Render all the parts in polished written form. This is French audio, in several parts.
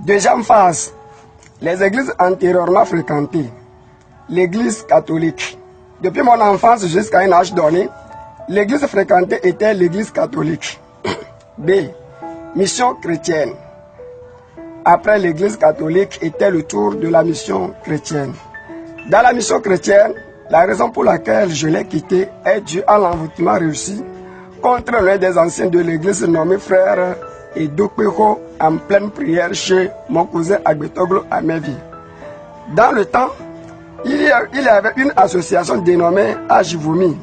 Deuxième phase, les églises antérieurement fréquentées. L'église catholique. Depuis mon enfance jusqu'à un âge donné, l'église fréquentée était l'église catholique. B. Mission chrétienne. Après l'église catholique était le tour de la mission chrétienne. Dans la mission chrétienne, la raison pour laquelle je l'ai quittée est due à l'envoûtement réussi contre l'un des anciens de l'église nommé frère Edokpeho en pleine prière chez mon cousin Agbetoglo à Mevi. Dans le temps, il y avait une association dénommée Ajivoumi,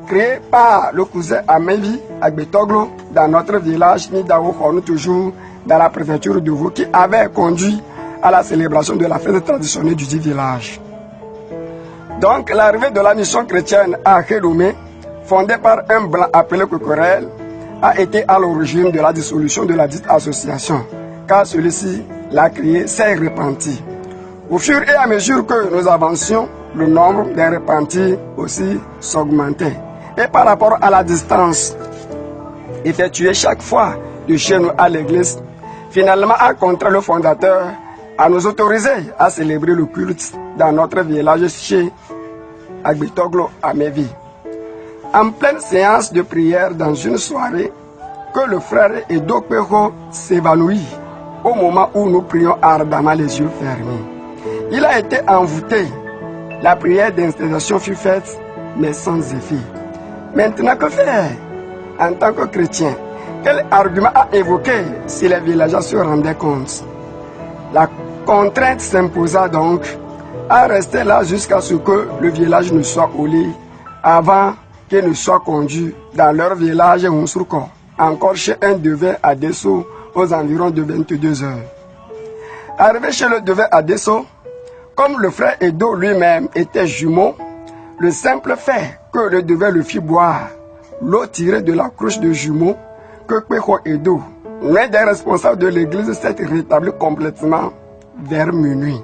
créée par le cousin Amevi Agbetoglo dans notre village Nidaokhonu, toujours dans la préfecture de Vaux, qui avait conduit à la célébration de la fête traditionnelle du dit village. Donc l'arrivée de la mission chrétienne à Khédoumé, fondée par un blanc appelé Kokorel, a été à l'origine de la dissolution de la dite association, car celui-ci l'a créée, s'est repenti. Au fur et à mesure que nous avancions, le nombre des repentis aussi s'augmentait. Et par rapport à la distance effectuée chaque fois de chez nous à l'église, finalement a contraint le fondateur à nous autoriser à célébrer le culte dans notre village chez Agbetoglo à Mevi. En pleine séance de prière dans une soirée, que le frère Edokpeho s'évanouit au moment où nous prions ardemment les yeux fermés. Il a été envoûté. La prière d'installation fut faite, mais sans effet. Maintenant, que faire en tant que chrétien? Quel argument a évoqué si les villageois se rendaient compte? La contrainte s'imposa donc à rester là jusqu'à ce que le village ne soit au lit, avant qu'ils ne soient conduits dans leur village Moussourko, encore chez un devin à Desso aux environs de 22 heures. Arrivé chez le devin à Desso, comme le frère Edo lui-même était jumeau, le simple fait que le devin le fit boire l'eau tirée de la cruche de jumeau que Kpeho Edo, l'un des responsables de l'église, s'est rétabli complètement vers minuit.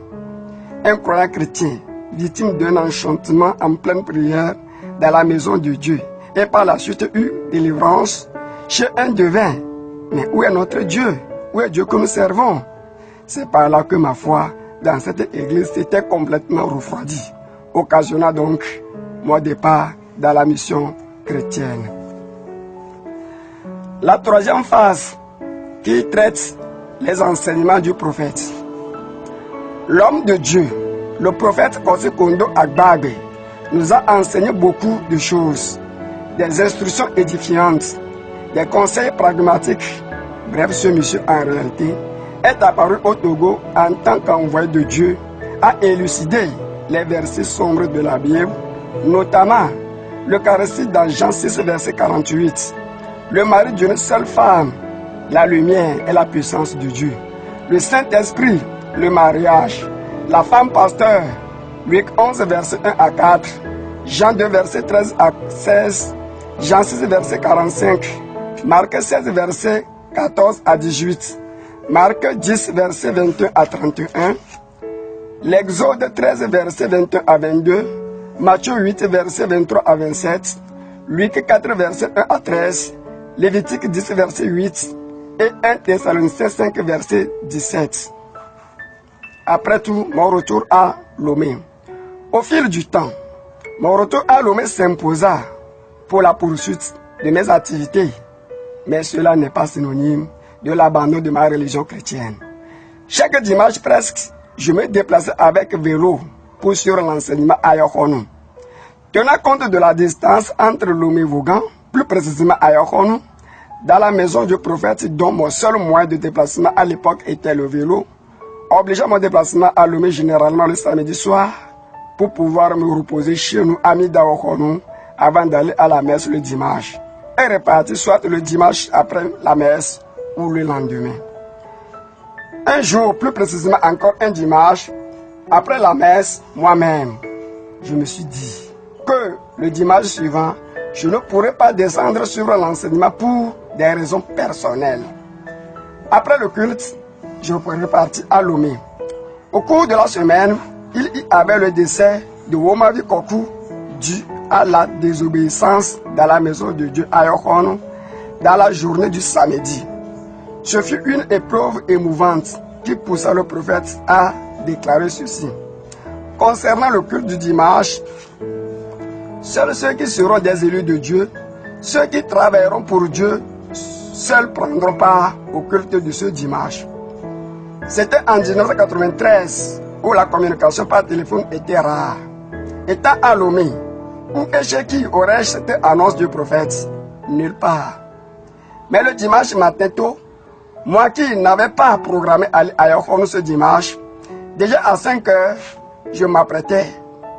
Un croyant chrétien, victime d'un enchantement en pleine prière dans la maison de Dieu, et par la suite eut délivrance chez un devin. Mais où est notre Dieu? Où est Dieu que nous servons? C'est par là que ma foi dans cette église s'était complètement refroidie, occasionnant donc mon départ dans la mission chrétienne. La troisième phase qui traite les enseignements du prophète. L'homme de Dieu, le prophète Osikondo Agbabe, nous a enseigné beaucoup de choses, des instructions édifiantes, des conseils pragmatiques. Bref, ce monsieur en réalité est apparu au Togo en tant qu'envoyé de Dieu à élucider les versets sombres de la Bible, notamment le cas récit dans Jean 6, verset 48. Le mari d'une seule femme, la lumière et la puissance de Dieu. Le Saint-Esprit, le mariage. La femme pasteur, Luc 11, verset 1 à 4. Jean 2, verset 13 à 16. Jean 6, verset 45. Marc 16, verset 14 à 18. Marc 10, verset 21 à 31. L'Exode 13, verset 21 à 22. Matthieu 8, verset 23 à 27. Luc 4, verset 1 à 13. Lévitique 10, verset 8. Et 1 Thessaloniciens 5, verset 17. Après tout, mon retour à Lomé. Au fil du temps, mon retour à Lomé s'imposa pour la poursuite de mes activités. Mais cela n'est pas synonyme de l'abandon de ma religion chrétienne. Chaque dimanche presque, je me déplaçais avec vélo pour suivre l'enseignement à Yokhonu. Tenant compte de la distance entre Lomé et Vougan, plus précisément à Yokhonu, dans la maison du prophète dont mon seul moyen de déplacement à l'époque était le vélo, obligeant mon déplacement à Lomé généralement le samedi soir pour pouvoir me reposer chez nous à Nidaokhonu avant d'aller à la messe le dimanche et repartir soit le dimanche après la messe ou le lendemain. Un jour, plus précisément encore un dimanche, après la messe, moi-même, je me suis dit que le dimanche suivant, je ne pourrais pas descendre sur l'enseignement pour des raisons personnelles. Après le culte, je pourrais repartir à Lomé. Au cours de la semaine, il y avait le décès de Womavi Koku dû à la désobéissance dans la maison de Dieu à Yokhonu dans la journée du samedi. Ce fut une épreuve émouvante qui poussa le prophète à déclarer ceci. Concernant le culte du dimanche, seuls ceux qui seront des élus de Dieu, ceux qui travailleront pour Dieu, seuls prendront part au culte de ce dimanche. C'était en 1993 où la communication par téléphone était rare. Étant à Lomé, où et chez qui aurais-je cette annonce du prophète? Nulle part. Mais le dimanche matin tôt, moi qui n'avais pas programmé aller à Yokhonou ce dimanche, déjà à 5 heures, je m'apprêtais,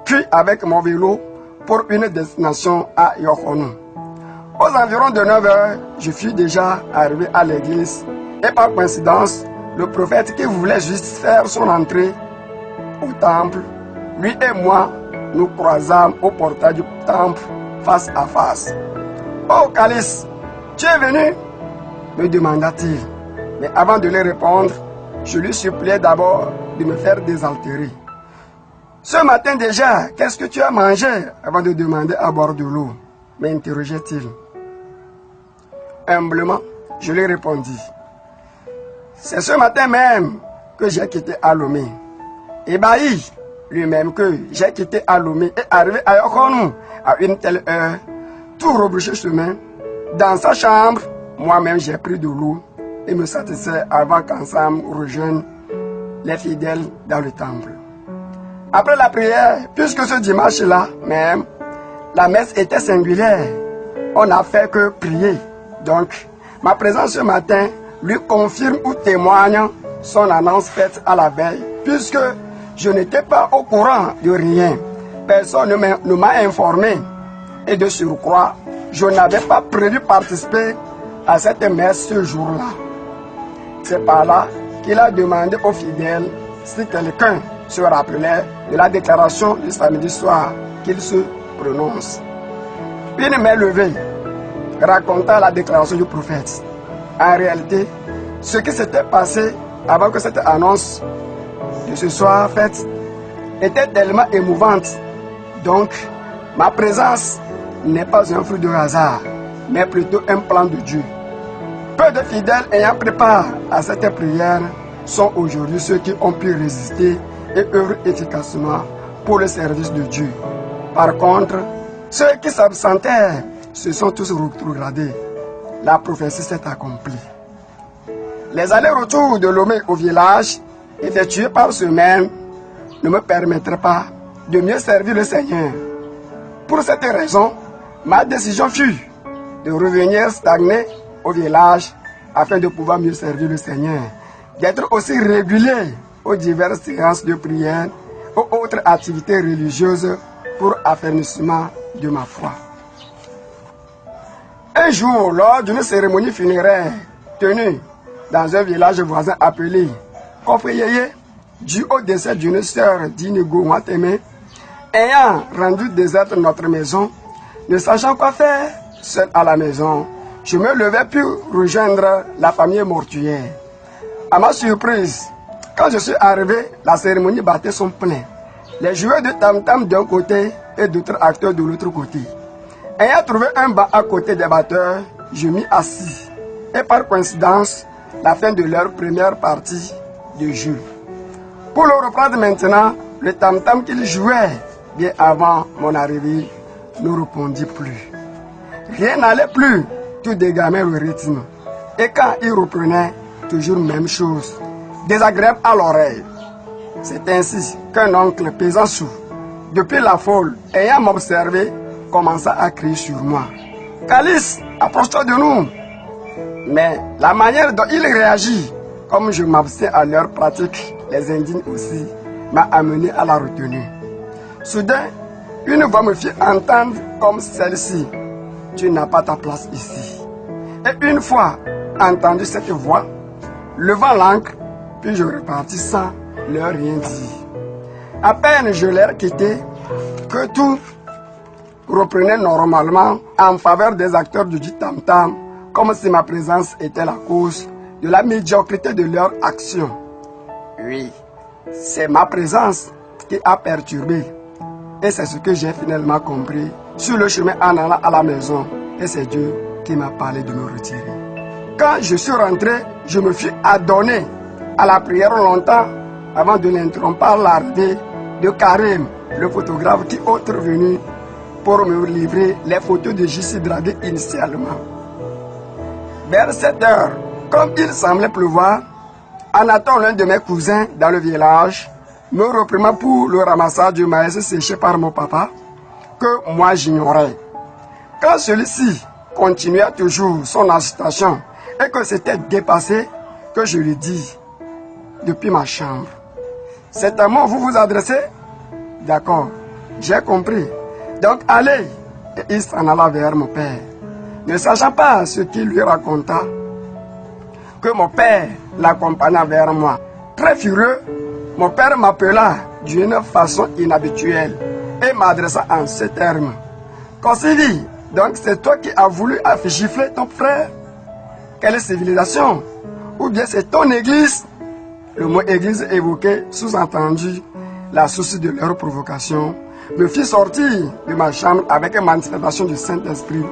puis avec mon vélo, pour une destination à Yokhonou. Aux environs de 9 heures, je fus déjà arrivé à l'église et par coïncidence, le prophète qui voulait juste faire son entrée au temple, lui et moi, nous croisâmes au portail du temple face à face. « Oh Calice, tu es venu ?» me demanda-t-il. Mais avant de lui répondre, je lui suppliais d'abord de me faire désaltérer. « Ce matin déjà, qu'est-ce que tu as mangé ?» avant de demander à boire de l'eau, m'interrogeait-il. Humblement, je lui répondis. C'est ce matin même que j'ai quitté Alomé. Ébahi, lui-même que j'ai quitté Alomé et arrivé à Yokhonou à une telle heure, tout rebrouché chemin. Dans sa chambre, moi-même j'ai pris de l'eau et me satisfait avant qu'ensemble rejoignent les fidèles dans le temple. Après la prière, puisque ce dimanche-là même, la messe était singulière, on n'a fait que prier. Donc, ma présence ce matin lui confirme ou témoigne son annonce faite à la veille, puisque je n'étais pas au courant de rien. Personne ne m'a informé. Et de surcroît, je n'avais pas prévu participer à cette messe ce jour-là. C'est par là qu'il a demandé aux fidèles si quelqu'un se rappelait de la déclaration du samedi soir qu'il se prononce. Une main levée raconta la déclaration du prophète. En réalité, ce qui s'était passé avant que cette annonce de ce soir faite était tellement émouvante. Donc, ma présence n'est pas un fruit de hasard, mais plutôt un plan de Dieu. Peu de fidèles ayant pris part à cette prière sont aujourd'hui ceux qui ont pu résister et œuvrer efficacement pour le service de Dieu. Par contre, ceux qui s'absentaient se sont tous rétrogradés. La prophétie s'est accomplie. Les allers-retours de Lomé au village, effectués par semaine, ne me permettraient pas de mieux servir le Seigneur. Pour cette raison, ma décision fut de revenir stagner au village afin de pouvoir mieux servir le Seigneur, d'être aussi régulier aux diverses séances de prière, aux autres activités religieuses pour affermissement de ma foi. Un jour, lors d'une cérémonie funéraire tenue dans un village voisin appelé Kofeyeye, dû au décès d'une sœur d'Inigo Mwateme, ayant rendu déserte notre maison, ne sachant quoi faire seul à la maison, je me levais pour rejoindre la famille mortuaire. À ma surprise, quand je suis arrivé, la cérémonie battait son plein. Les joueurs de tam-tam d'un côté et d'autres acteurs de l'autre côté. Ayant trouvé un banc à côté des batteurs, je m'y assis. Et par coïncidence, la fin de leur première partie de jeu. Pour le reprendre maintenant, le tam-tam qu'il jouait bien avant mon arrivée ne répondit plus. Rien n'allait plus, tout dégamait le rythme. Et quand il reprenait, toujours même chose, désagréable à l'oreille. C'est ainsi qu'un oncle pesant sous, depuis la foule, ayant m'observé, commença à crier sur moi. « Calice, approche-toi de nous !» Mais la manière dont il réagit, comme je m'abstiens à leur pratique, les indigne aussi, m'a amené à la retenue. Soudain, une voix me fit entendre comme celle-ci. « Tu n'as pas ta place ici. » Et une fois entendu cette voix, levant l'ancre, puis je repartis sans leur rien dire. À peine je l'ai quitté, que tout reprenait normalement en faveur des acteurs du tam-tam, comme si ma présence était la cause de la médiocrité de leur action. Oui, c'est ma présence qui a perturbé. Et c'est ce que j'ai finalement compris sur le chemin en allant à la maison. Et c'est Dieu qui m'a parlé de me retirer. Quand je suis rentré, je me suis adonné à la prière longtemps avant de l'interrompre par l'arrivée de Karim, le photographe qui est venu pour me livrer les photos de J.C. Dradé initialement. Vers 7 heures, comme il semblait pleuvoir, Anatole, l'un de mes cousins dans le village, me réprimand pour le ramassage du maïs séché par mon papa, que moi j'ignorais. Quand celui-ci continuait toujours son agitation et que c'était dépassé, que je lui dis depuis ma chambre. C'est à moi vous vous adressez? D'accord, j'ai compris. Donc allez. Et il s'en alla vers mon père. Ne sachant pas ce qu'il lui raconta, que mon père l'accompagna vers moi. Très furieux, mon père m'appela d'une façon inhabituelle et m'adressa en ces termes. Kosidi, donc c'est toi qui as voulu gifler ton frère? Quelle civilisation? Ou bien c'est ton église? Le mot église évoqué, sous-entendu, la source de leur provocation, me fit sortir de ma chambre avec une manifestation du Saint-Esprit.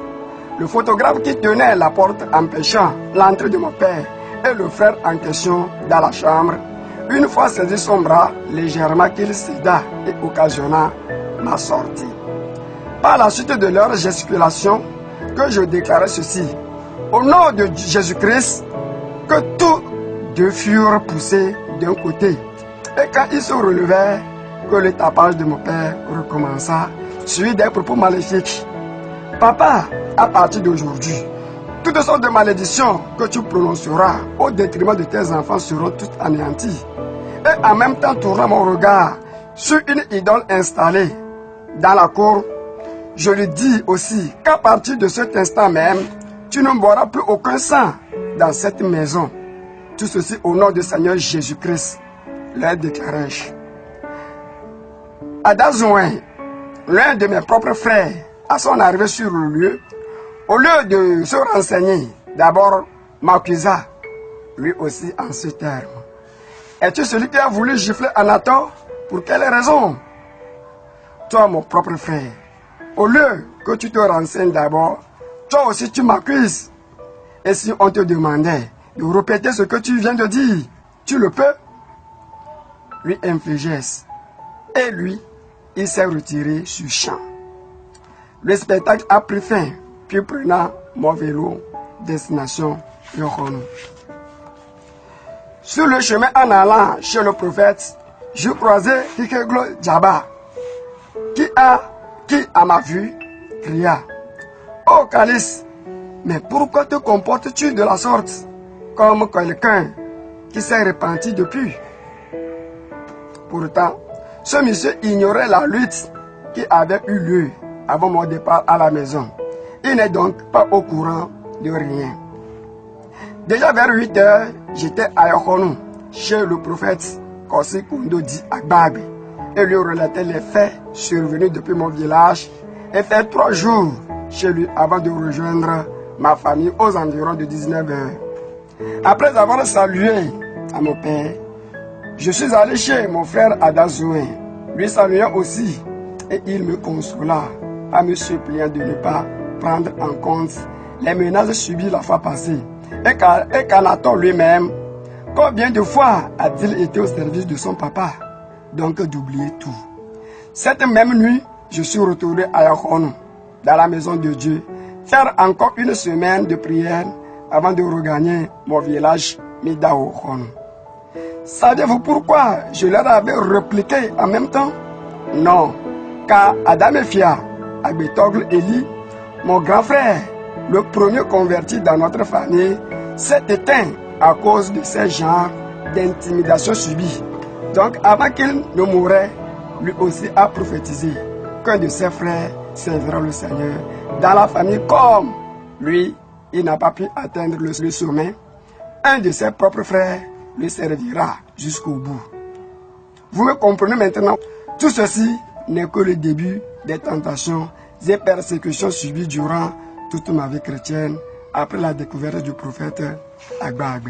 Le photographe qui tenait la porte empêchant l'entrée de mon père et le frère en question dans la chambre, une fois saisi son bras, légèrement qu'il céda et occasionna ma sortie. Par la suite de leur gesticulation, que je déclarais ceci: au nom de Jésus-Christ, que tous deux furent poussés d'un côté. Et quand ils se relevèrent, que le tapage de mon père recommença, suivi des propos maléfiques. Papa, à partir d'aujourd'hui, toutes sortes de malédictions que tu prononceras au détriment de tes enfants seront toutes anéanties. Et en même temps, tournant mon regard sur une idole installée dans la cour, je lui dis aussi qu'à partir de cet instant même, tu ne boiras plus aucun sang dans cette maison. Tout ceci au nom du Seigneur Jésus-Christ, leur déclarai-je. Adazouin, l'un de mes propres frères, à son arrivée sur le lieu, au lieu de se renseigner, d'abord m'accusa, lui aussi en ce terme. Es-tu celui qui a voulu gifler Anatole? Pour quelle raison? Toi, mon propre frère, au lieu que tu te renseignes d'abord, toi aussi tu m'accuses. Et si on te demandait de répéter ce que tu viens de dire, tu le peux? Lui infligeai-je. Et lui, il s'est retiré sur champ. Le spectacle a pris fin, puis prenant mon vélo, destination Yokono. Sur le chemin en allant chez le prophète, je croisai Kikeglo Djaba, qui à ma vue, cria: oh Calice, mais pourquoi te comportes-tu de la sorte, comme quelqu'un qui s'est repenti depuis? Pourtant, ce monsieur ignorait la lutte qui avait eu lieu avant mon départ à la maison. Il n'est donc pas au courant de rien. Déjà vers 8 heures, j'étais à Yokono, chez le prophète Kosi Kundo dit Agbabe, et lui relatais les faits survenus depuis mon village et fait 3 jours chez lui avant de rejoindre ma famille aux environs de 19 heures. Après avoir salué à mon père, je suis allé chez mon frère Adazouin, lui saluant aussi, et il me consola en me suppliant de ne pas prendre en compte les menaces subies la fois passée. Et qu'Anatole lui-même, combien de fois a-t-il été au service de son papa? Donc d'oublier tout. Cette même nuit, je suis retourné à Yokono, dans la maison de Dieu, faire encore une semaine de prière avant de regagner mon village Midao Yokono. Savez-vous pourquoi je leur avais répliqué en même temps? Non, car Adam et Fia, Agbetogle Eli, mon grand frère, le premier converti dans notre famille, s'est éteint à cause de ces genres d'intimidation subie. Donc avant qu'il ne mourait, lui aussi a prophétisé qu'un de ses frères servira le Seigneur dans la famille comme lui, il n'a pas pu atteindre le sommet. Un de ses propres frères lui servira jusqu'au bout. Vous me comprenez maintenant? Tout ceci n'est que le début des tentations et persécutions subies durant toute ma vie chrétienne après la découverte du prophète Agbabe.